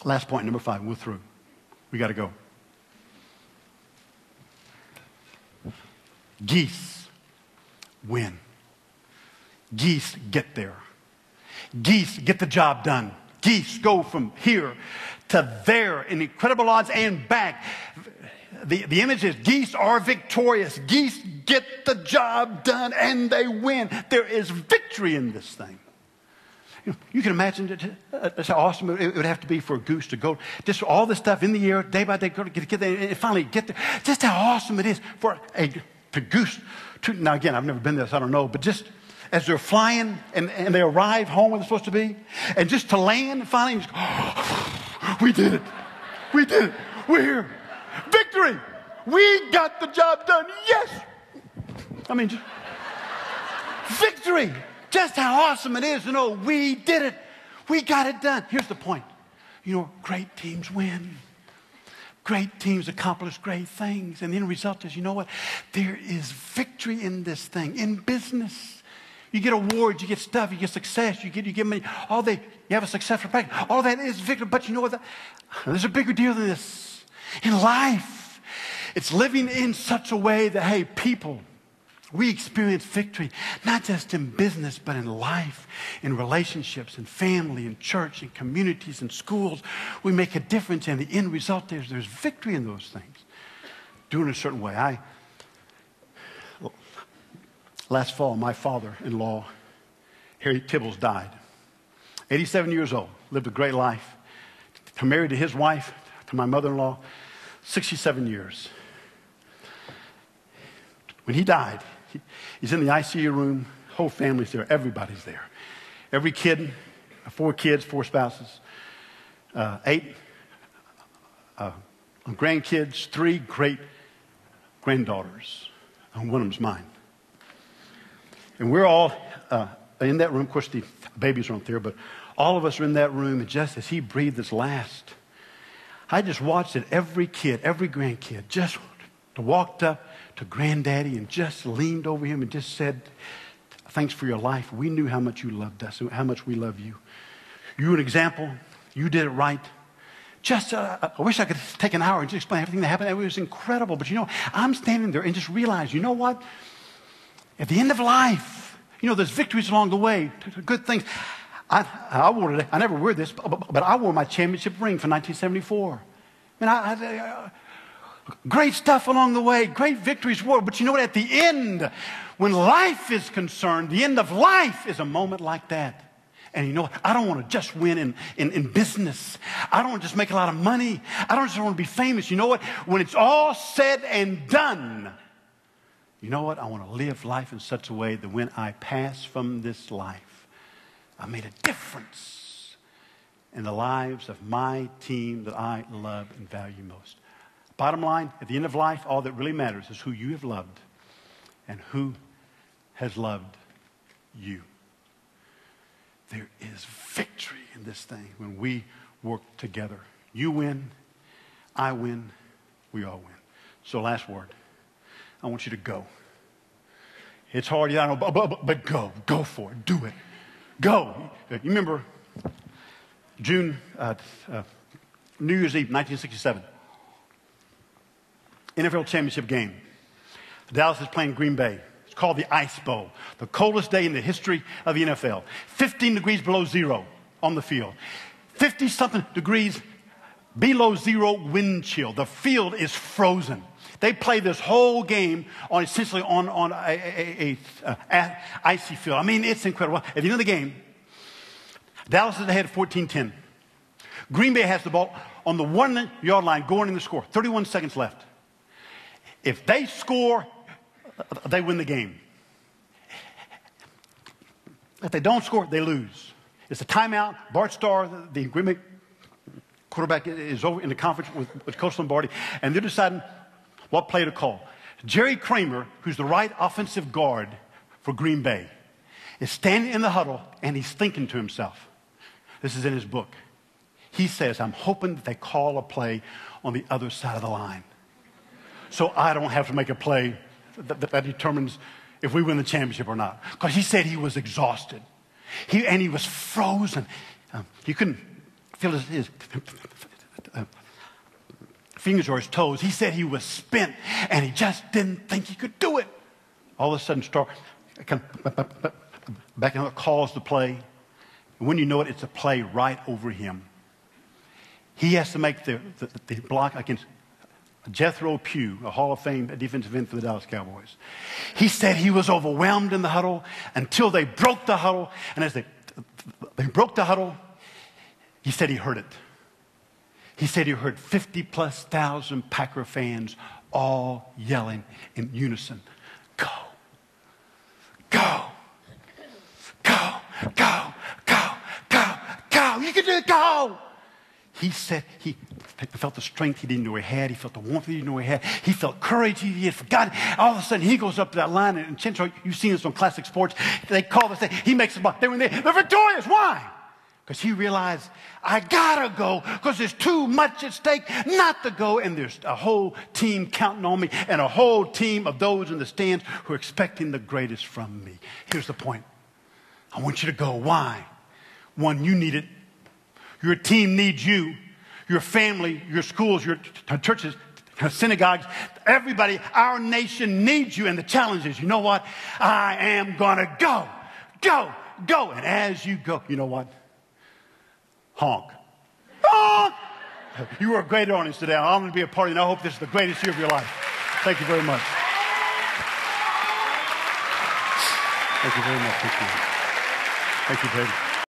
Last point, number 5. We're through. We got to go. Geese win. Geese get there. Geese get the job done. Geese go from here to there in incredible odds and back. The image is geese are victorious. Geese get the job done and they win. There is victory in this thing. You can imagine that's how awesome it would have to be for a goose to go. Just all this stuff in the air, day by day, get there, and finally get there. Just how awesome it is for a goose to, now again, I've never been there, so I don't know, but just as they're flying and they arrive home where they're supposed to be, and just to land and finally, just, oh, we did it. We did it. We're here. Victory. We got the job done. Yes. I mean, just, victory. Just how awesome it is to know we did it. We got it done. Here's the point. You know, great teams win. Great teams accomplish great things. And the end result is, you know what? There is victory in this thing. In business, you get awards, you get stuff, you get success, you get money. You have a successful practice. All that is victory. But you know what? There's a bigger deal than this. In life, it's living in such a way that, hey, people, we experience victory, not just in business, but in life, in relationships, in family, in church, in communities, in schools. We make a difference, and the end result is there's victory in those things. Doing it a certain way. Last fall, my father-in-law, Harry Tibbles, died. 87 years old, lived a great life. Married to his wife, to my mother-in-law, 67 years. When he died, he's in the ICU room, whole family's there, everybody's there. Every kid, 4 kids, 4 spouses, 8 grandkids, 3 great granddaughters, and one of them's mine. And we're all in that room. Of course, the babies aren't there, but all of us are in that room, and just as he breathed his last, I just watched it, every kid, every grandkid, just walked up to Granddaddy and just leaned over him and just said, thanks for your life. We knew how much you loved us and how much we love you. You were an example. You did it right. Just, I wish I could take an hour and just explain everything that happened. It was incredible. But, you know, I'm standing there and just realized, you know what? At the end of life, you know, there's victories along the way, good things. I wore it. I never wear this, but I wore my championship ring from 1974. I great stuff along the way, great victories were. But you know what? At the end, when life is concerned, the end of life is a moment like that. And you know what? I don't want to just win in business. I don't want to just make a lot of money. I don't just want to be famous. You know what? When it's all said and done, you know what? I want to live life in such a way that when I pass from this life, I made a difference in the lives of my team that I love and value most. Bottom line, at the end of life, all that really matters is who you have loved and who has loved you. There is victory in this thing when we work together. You win, I win, we all win. So last word, I want you to go. It's hard, yeah, I know, but go. Go for it. Do it. Go. You remember New Year's Eve, 1967. NFL championship game. Dallas is playing Green Bay. It's called the Ice Bowl. The coldest day in the history of the NFL. 15 degrees below zero on the field. 50-something degrees below zero wind chill. The field is frozen. They play this whole game on essentially on a icy field. I mean, it's incredible. At the end of the game, Dallas is ahead 14-10. Green Bay has the ball on the 1-yard line going in the score. 31 seconds left. If they score, they win the game. If they don't score, they lose. It's a timeout. Bart Starr, the Green Bay quarterback, is over in the conference with Coach Lombardi, and they're deciding what play to call. Jerry Kramer, who's the right offensive guard for Green Bay, is standing in the huddle, and he's thinking to himself. This is in his book. He says, I'm hoping that they call a play on the other side of the line, so I don't have to make a play that determines if we win the championship or not. Because he said he was exhausted. He was frozen. He couldn't feel his fingers or his toes. He said he was spent, and he just didn't think he could do it. All of a sudden, back in, calls the play. And when you know it, it's a play right over him. He has to make the block against Jethro Pugh, a Hall of Fame defensive end for the Dallas Cowboys. He said he was overwhelmed in the huddle until they broke the huddle. And as they broke the huddle, he said he heard it. He said he heard 50+ thousand Packer fans all yelling in unison, "Go, go, go, go, go, go, go. You can do it, go." He said he felt the strength he didn't know he had. He felt the warmth he didn't know he had. He felt courage he had forgotten. All of a sudden, he goes up to that line, and Chencho, you've seen this on classic sports. They call this thing. He makes the ball. They're victorious. Why? Because he realized, I gotta go because there's too much at stake not to go. And there's a whole team counting on me and a whole team of those in the stands who are expecting the greatest from me. Here's the point. I want you to go. Why? One, you need it. Your team needs you. Your family, your schools, your churches, synagogues, everybody, our nation needs you. And the challenge is, you know what? I am going to go, go, go. And as you go, you know what? Honk. Honk! You were a great audience today. I'm going to be a part of it, and I hope this is the greatest year of your life. Thank you very much. Thank you very much. Thank you. Thank you, baby.